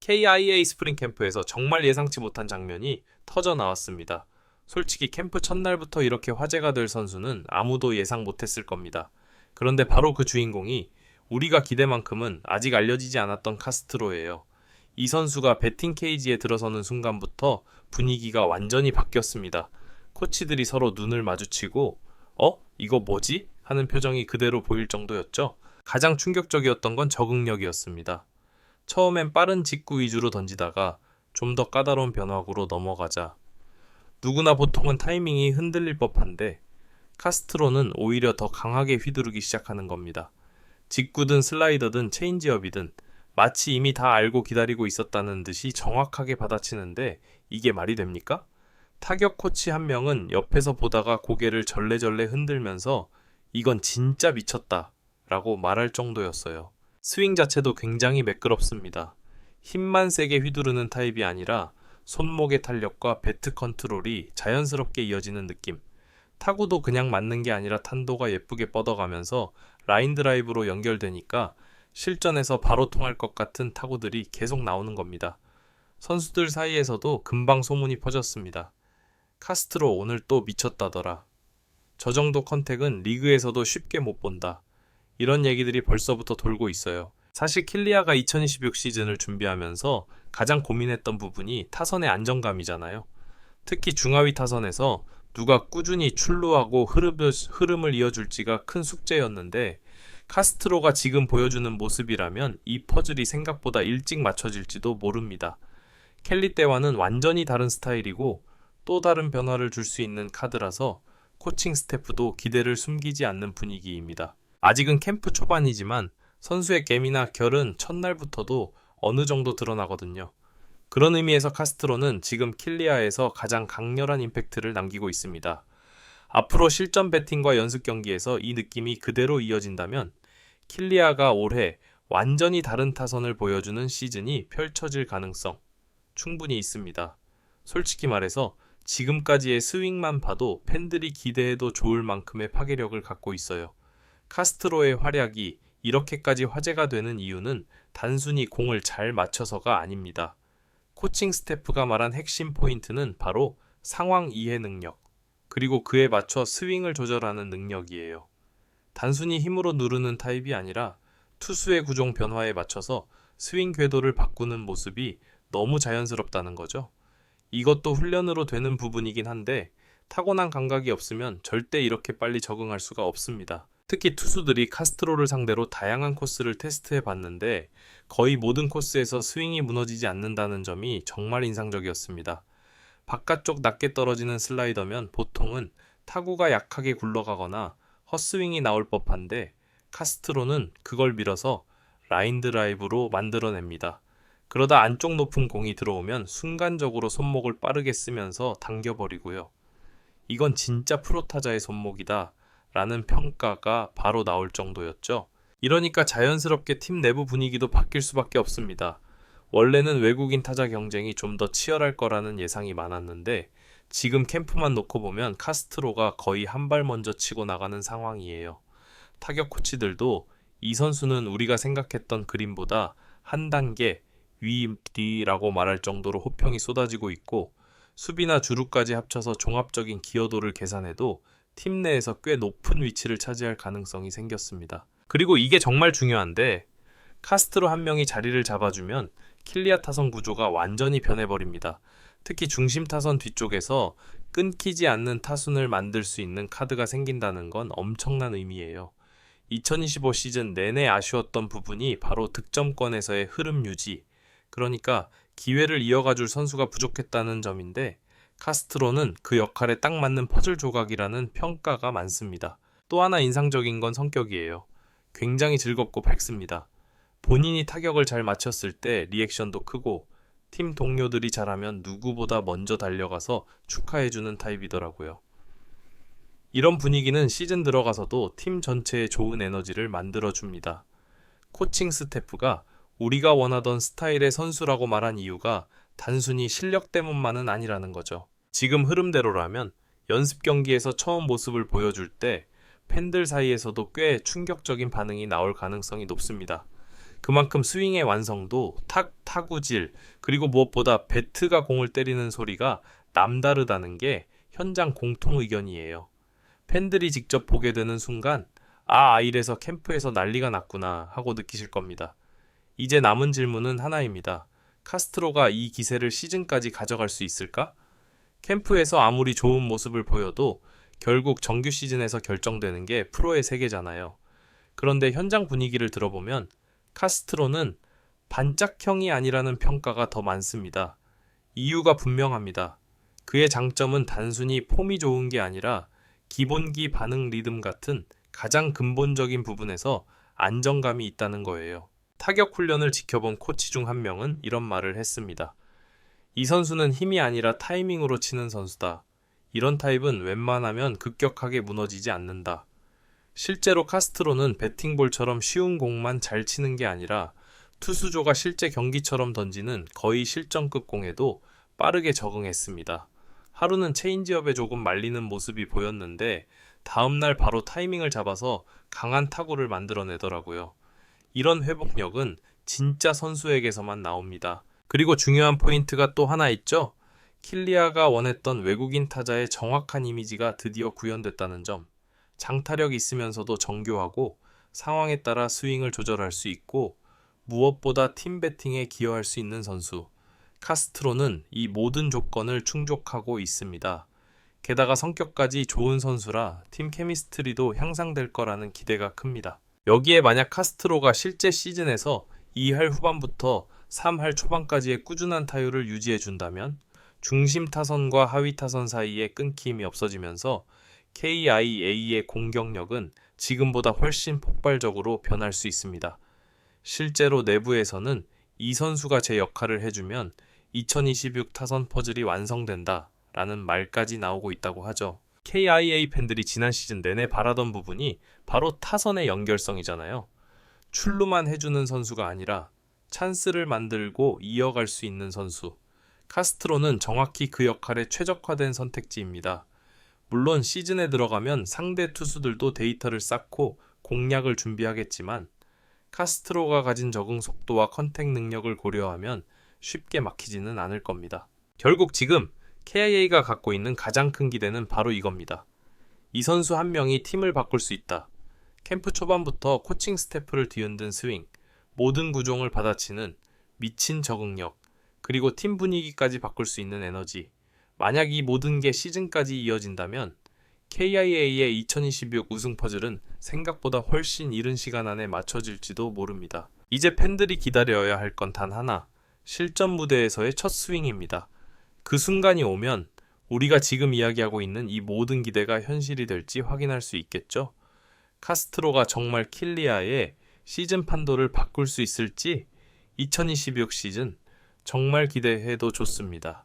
KIA 스프링 캠프에서 정말 예상치 못한 장면이 터져 나왔습니다. 솔직히 캠프 첫날부터 이렇게 화제가 될 선수는 아무도 예상 못했을 겁니다. 그런데 바로 그 주인공이 우리가 기대만큼은 아직 알려지지 않았던 카스트로예요. 이 선수가 배팅 케이지에 들어서는 순간부터 분위기가 완전히 바뀌었습니다. 코치들이 서로 눈을 마주치고 이거 뭐지? 하는 표정이 그대로 보일 정도였죠. 가장 충격적이었던 건 적응력이었습니다. 처음엔 빠른 직구 위주로 던지다가 좀 더 까다로운 변화구로 넘어가자 누구나 보통은 타이밍이 흔들릴 법한데 카스트로는 오히려 더 강하게 휘두르기 시작하는 겁니다. 직구든 슬라이더든 체인지업이든 마치 이미 다 알고 기다리고 있었다는 듯이 정확하게 받아치는데 이게 말이 됩니까? 타격 코치 한 명은 옆에서 보다가 고개를 절레절레 흔들면서 이건 진짜 미쳤다 라고 말할 정도였어요. 스윙 자체도 굉장히 매끄럽습니다. 힘만 세게 휘두르는 타입이 아니라 손목의 탄력과 배트 컨트롤이 자연스럽게 이어지는 느낌. 타구도 그냥 맞는 게 아니라 탄도가 예쁘게 뻗어가면서 라인 드라이브로 연결되니까 실전에서 바로 통할 것 같은 타구들이 계속 나오는 겁니다. 선수들 사이에서도 금방 소문이 퍼졌습니다. 카스트로 오늘 또 미쳤다더라. 저 정도 컨택은 리그에서도 쉽게 못 본다. 이런 얘기들이 벌써부터 돌고 있어요. 사실 킬리아가 2026 시즌을 준비하면서 가장 고민했던 부분이 타선의 안정감이잖아요. 특히 중하위 타선에서 누가 꾸준히 출루하고 흐름을 이어줄지가 큰 숙제였는데 카스트로가 지금 보여주는 모습이라면 이 퍼즐이 생각보다 일찍 맞춰질지도 모릅니다. 켈리 때와는 완전히 다른 스타일이고 또 다른 변화를 줄 수 있는 카드라서 코칭 스태프도 기대를 숨기지 않는 분위기입니다. 아직은 캠프 초반이지만 선수의 감이나 결은 첫날부터도 어느 정도 드러나거든요. 그런 의미에서 카스트로는 지금 킬리아에서 가장 강렬한 임팩트를 남기고 있습니다. 앞으로 실전 배팅과 연습 경기에서 이 느낌이 그대로 이어진다면 킬리아가 올해 완전히 다른 타선을 보여주는 시즌이 펼쳐질 가능성 충분히 있습니다. 솔직히 말해서 지금까지의 스윙만 봐도 팬들이 기대해도 좋을 만큼의 파괴력을 갖고 있어요. 카스트로의 활약이 이렇게까지 화제가 되는 이유는 단순히 공을 잘 맞춰서가 아닙니다. 코칭 스태프가 말한 핵심 포인트는 바로 상황 이해 능력, 그리고 그에 맞춰 스윙을 조절하는 능력이에요. 단순히 힘으로 누르는 타입이 아니라 투수의 구종 변화에 맞춰서 스윙 궤도를 바꾸는 모습이 너무 자연스럽다는 거죠. 이것도 훈련으로 되는 부분이긴 한데 타고난 감각이 없으면 절대 이렇게 빨리 적응할 수가 없습니다. 특히 투수들이 카스트로를 상대로 다양한 코스를 테스트해 봤는데 거의 모든 코스에서 스윙이 무너지지 않는다는 점이 정말 인상적이었습니다. 바깥쪽 낮게 떨어지는 슬라이더면 보통은 타구가 약하게 굴러가거나 헛스윙이 나올 법한데 카스트로는 그걸 밀어서 라인 드라이브로 만들어냅니다. 그러다 안쪽 높은 공이 들어오면 순간적으로 손목을 빠르게 쓰면서 당겨버리고요. 이건 진짜 프로 타자의 손목이다 라는 평가가 바로 나올 정도였죠. 이러니까 자연스럽게 팀 내부 분위기도 바뀔 수밖에 없습니다. 원래는 외국인 타자 경쟁이 좀 더 치열할 거라는 예상이 많았는데 지금 캠프만 놓고 보면 카스트로가 거의 한 발 먼저 치고 나가는 상황이에요. 타격 코치들도 이 선수는 우리가 생각했던 그림보다 한 단계 위라고 말할 정도로 호평이 쏟아지고 있고 수비나 주루까지 합쳐서 종합적인 기여도를 계산해도 팀 내에서 꽤 높은 위치를 차지할 가능성이 생겼습니다. 그리고 이게 정말 중요한데 카스트로 한 명이 자리를 잡아주면 킬리아 타선 구조가 완전히 변해버립니다. 특히 중심 타선 뒤쪽에서 끊기지 않는 타순을 만들 수 있는 카드가 생긴다는 건 엄청난 의미예요. 2025 시즌 내내 아쉬웠던 부분이 바로 득점권에서의 흐름 유지, 그러니까 기회를 이어가줄 선수가 부족했다는 점인데 카스트로는 그 역할에 딱 맞는 퍼즐 조각이라는 평가가 많습니다. 또 하나 인상적인 건 성격이에요. 굉장히 즐겁고 밝습니다. 본인이 타격을 잘 맞췄을 때 리액션도 크고 팀 동료들이 잘하면 누구보다 먼저 달려가서 축하해주는 타입이더라고요. 이런 분위기는 시즌 들어가서도 팀 전체에 좋은 에너지를 만들어줍니다. 코칭 스태프가 우리가 원하던 스타일의 선수라고 말한 이유가 단순히 실력 때문만은 아니라는 거죠. 지금 흐름대로라면 연습 경기에서 처음 모습을 보여줄 때 팬들 사이에서도 꽤 충격적인 반응이 나올 가능성이 높습니다. 그만큼 스윙의 완성도, 타구질, 그리고 무엇보다 배트가 공을 때리는 소리가 남다르다는 게 현장 공통 의견이에요. 팬들이 직접 보게 되는 순간 이래서 캠프에서 난리가 났구나 하고 느끼실 겁니다. 이제 남은 질문은 하나입니다. 카스트로가 이 기세를 시즌까지 가져갈 수 있을까? 캠프에서 아무리 좋은 모습을 보여도 결국 정규 시즌에서 결정되는 게 프로의 세계잖아요. 그런데 현장 분위기를 들어보면 카스트로는 반짝형이 아니라는 평가가 더 많습니다. 이유가 분명합니다. 그의 장점은 단순히 폼이 좋은 게 아니라 기본기 반응 리듬 같은 가장 근본적인 부분에서 안정감이 있다는 거예요. 타격 훈련을 지켜본 코치 중 한 명은 이런 말을 했습니다. 이 선수는 힘이 아니라 타이밍으로 치는 선수다. 이런 타입은 웬만하면 급격하게 무너지지 않는다. 실제로 카스트로는 배팅볼처럼 쉬운 공만 잘 치는 게 아니라 투수조가 실제 경기처럼 던지는 거의 실전급 공에도 빠르게 적응했습니다. 하루는 체인지업에 조금 말리는 모습이 보였는데 다음날 바로 타이밍을 잡아서 강한 타구를 만들어내더라고요. 이런 회복력은 진짜 선수에게서만 나옵니다. 그리고 중요한 포인트가 또 하나 있죠? 킬리아가 원했던 외국인 타자의 정확한 이미지가 드디어 구현됐다는 점. 장타력이 있으면서도 정교하고 상황에 따라 스윙을 조절할 수 있고 무엇보다 팀 배팅에 기여할 수 있는 선수. 카스트로는 이 모든 조건을 충족하고 있습니다. 게다가 성격까지 좋은 선수라 팀 케미스트리도 향상될 거라는 기대가 큽니다. 여기에 만약 카스트로가 실제 시즌에서 2할 후반부터 3할 초반까지의 꾸준한 타율을 유지해준다면 중심 타선과 하위 타선 사이에 끊김이 없어지면서 KIA의 공격력은 지금보다 훨씬 폭발적으로 변할 수 있습니다. 실제로 내부에서는 이 선수가 제 역할을 해주면 2026 타선 퍼즐이 완성된다 라는 말까지 나오고 있다고 하죠. KIA 팬들이 지난 시즌 내내 바라던 부분이 바로 타선의 연결성이잖아요. 출루만 해주는 선수가 아니라 찬스를 만들고 이어갈 수 있는 선수. 카스트로는 정확히 그 역할에 최적화된 선택지입니다. 물론 시즌에 들어가면 상대 투수들도 데이터를 쌓고 공략을 준비하겠지만 카스트로가 가진 적응 속도와 컨택 능력을 고려하면 쉽게 막히지는 않을 겁니다. 결국 지금 KIA가 갖고 있는 가장 큰 기대는 바로 이겁니다. 이 선수 한 명이 팀을 바꿀 수 있다. 캠프 초반부터 코칭 스태프를 뒤흔든 스윙, 모든 구종을 받아치는 미친 적응력, 그리고 팀 분위기까지 바꿀 수 있는 에너지. 만약 이 모든 게 시즌까지 이어진다면 KIA의 2026 우승 퍼즐은 생각보다 훨씬 이른 시간 안에 맞춰질지도 모릅니다. 이제 팬들이 기다려야 할 건 단 하나, 실전 무대에서의 첫 스윙입니다. 그 순간이 오면 우리가 지금 이야기하고 있는 이 모든 기대가 현실이 될지 확인할 수 있겠죠? 카스트로가 정말 킬리아의 시즌 판도를 바꿀 수 있을지 2026 시즌 정말 기대해도 좋습니다.